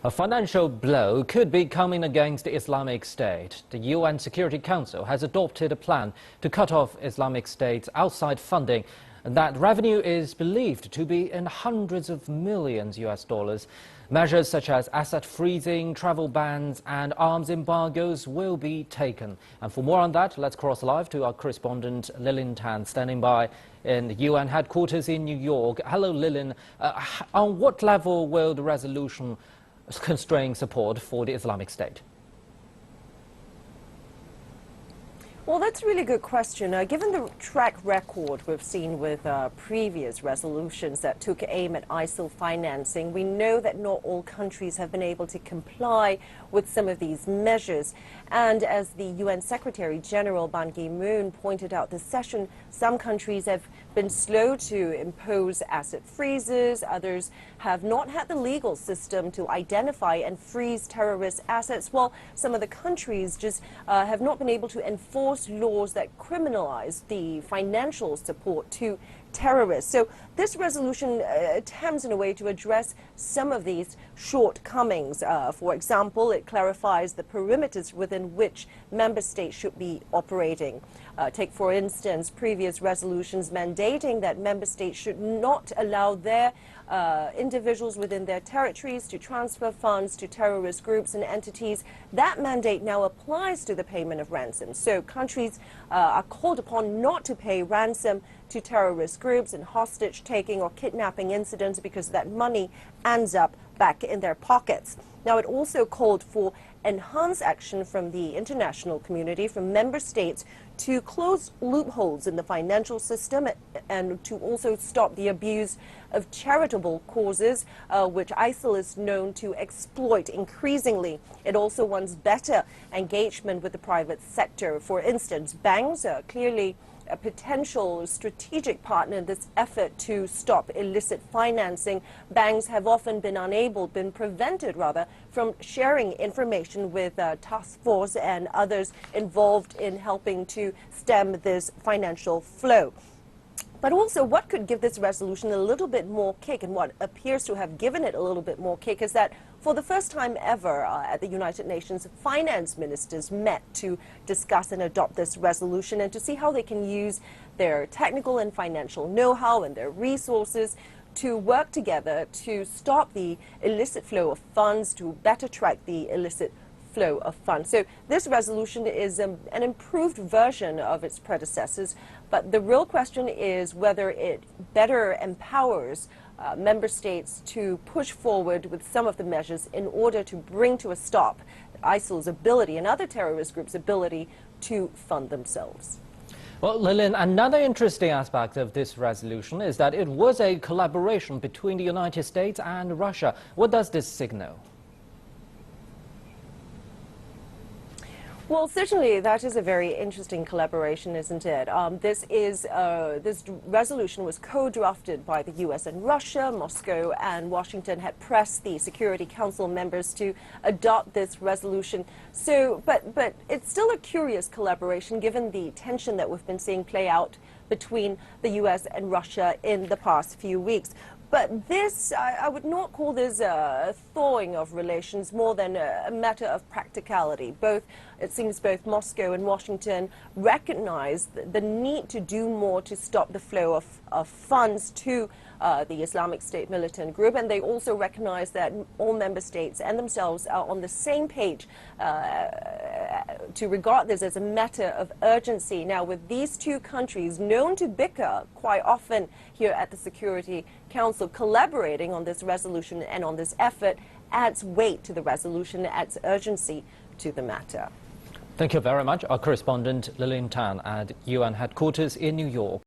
A financial blow could be coming against the Islamic State. The UN Security Council has adopted a plan to cut off Islamic State's outside funding. That revenue is believed to be in hundreds of millions US dollars. Measures such as asset freezing, travel bans and arms embargoes will be taken. And for more on that, let's cross live to our correspondent Lilin Tan, standing by in the UN headquarters in New York. Hello, Lilin. On what level will the resolution constrain support for the Islamic State? Well, that's a really good question. Given the track record we've seen with previous resolutions that took aim at ISIL financing, we know that not all countries have been able to comply with some of these measures. And as the UN Secretary General Ban Ki-moon pointed out this session, some countries have been slow to impose asset freezes. Others have not had the legal system to identify and freeze terrorist assets, while some of the countries just have not been able to enforce laws that criminalize the financial support to terrorists. So this resolution attempts in a way to address some of these shortcomings. For example, it clarifies the perimeters within which member states should be operating. Take, for instance, previous resolutions mandating that member states should not allow their individuals within their territories to transfer funds to terrorist groups and entities. That mandate now applies to the payment of ransom. So countries are called upon not to pay ransom to terrorist groups and hostage-taking or kidnapping incidents because that money ends up back in their pockets. Now, it also called for enhanced action from the international community, from member states, to close loopholes in the financial system and to also stop the abuse of charitable causes, which ISIL is known to exploit increasingly. It also wants better engagement with the private sector. For instance, banks are clearly a potential strategic partner in this effort to stop illicit financing. Banks have often been prevented from sharing information with task force and others involved in helping to stem this financial flow. But also, what could give this resolution a little bit more kick, and what appears to have given it a little bit more kick, is that for the first time ever at the United Nations, finance ministers met to discuss and adopt this resolution and to see how they can use their technical and financial know-how and their resources to work together to stop the illicit flow of funds, to better track the illicit flow of funds. So this resolution is an improved version of its predecessors, but the real question is whether it better empowers member states to push forward with some of the measures in order to bring to a stop ISIL's ability and other terrorist groups' ability to fund themselves. Well, Lilin, another interesting aspect of this resolution is that it was a collaboration between the United States and Russia. What does this signal? Well, certainly that is a very interesting collaboration, isn't it? This resolution was co-drafted by the U.S. and Russia. Moscow and Washington had pressed the Security Council members to adopt this resolution. So, but it's still a curious collaboration given the tension that we've been seeing play out between the U.S. and Russia in the past few weeks. But this, I would not call this a thawing of relations, more than a matter of practicality. It seems both Moscow and Washington recognize the need to do more to stop the flow of funds to the Islamic State militant group, and they also recognize that all member states and themselves are on the same page to regard this as a matter of urgency. Now, with these two countries known to bicker quite often here at the Security Council, collaborating on this resolution and on this effort adds weight to the resolution, adds urgency to the matter. Thank you very much. Our correspondent Lilin Tan at UN headquarters in New York.